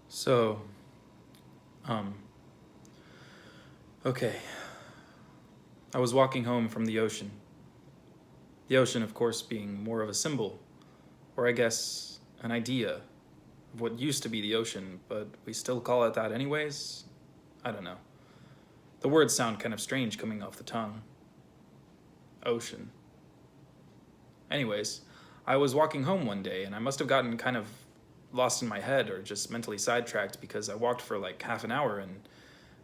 So, um, okay. I was walking home from the ocean. The ocean, of course, being more of a symbol, or I guess an idea of what used to be the ocean, but we still call it that anyways? I don't know. The words sound kind of strange coming off the tongue. Ocean. Anyways, I was walking home one day and I must have gotten kind of lost in my head or just mentally sidetracked because I walked for like half an hour and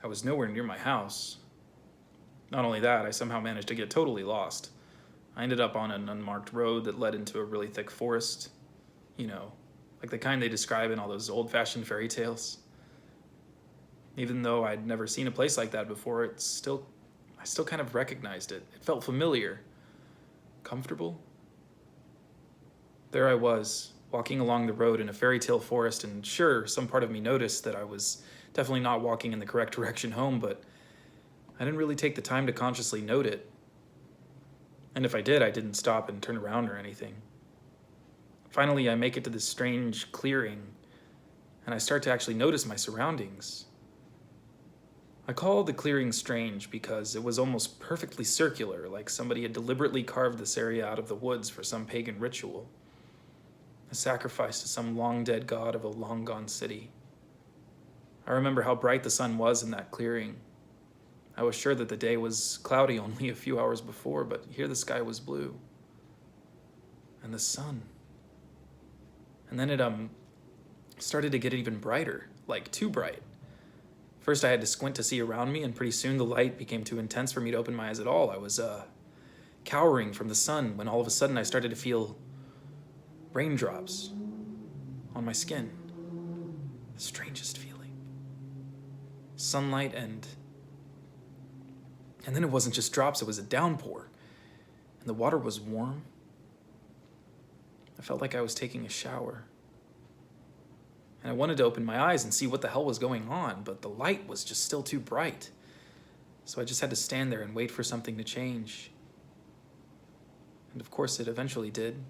I was nowhere near my house. Not only that, I somehow managed to get totally lost. I ended up on an unmarked road that led into a really thick forest. You know, like the kind they describe in all those old fashioned fairy tales. Even though I'd never seen a place like that before, I still kind of recognized it. It felt familiar, comfortable. There I was, walking along the road in a fairy tale forest, and sure, some part of me noticed that I was definitely not walking in the correct direction home, but I didn't really take the time to consciously note it. And if I did, I didn't stop and turn around or anything. Finally, I make it to this strange clearing, and I start to actually notice my surroundings. I call the clearing strange because it was almost perfectly circular, like somebody had deliberately carved this area out of the woods for some pagan ritual, a sacrifice to some long dead god of a long gone city. I remember how bright the sun was in that clearing. I was sure that the day was cloudy only a few hours before, but here the sky was blue. And the sun. And then it started to get even brighter, like too bright. First I had to squint to see around me, and pretty soon the light became too intense for me to open my eyes at all. I was cowering from the sun when all of a sudden I started to feel raindrops on my skin. The strangest feeling. Sunlight and then it wasn't just drops, it was a downpour. And the water was warm. I felt like I was taking a shower. And I wanted to open my eyes and see what the hell was going on, but the light was just still too bright. So I just had to stand there and wait for something to change. And of course it eventually did.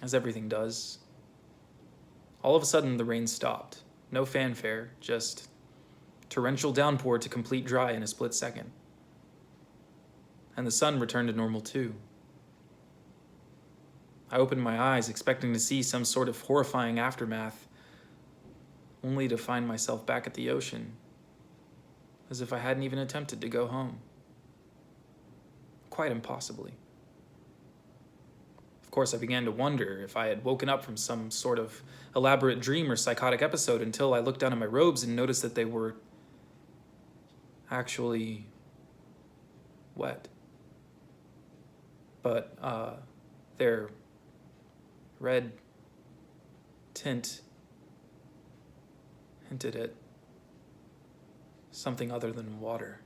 As everything does. All of a sudden the rain stopped. No fanfare, just torrential downpour to complete dry in a split second. And the sun returned to normal too. I opened my eyes expecting to see some sort of horrifying aftermath, only to find myself back at the ocean, as if I hadn't even attempted to go home. Quite impossibly. Of course, I began to wonder if I had woken up from some sort of elaborate dream or psychotic episode until I looked down at my robes and noticed that they were actually wet. But their red tint hinted at something other than water.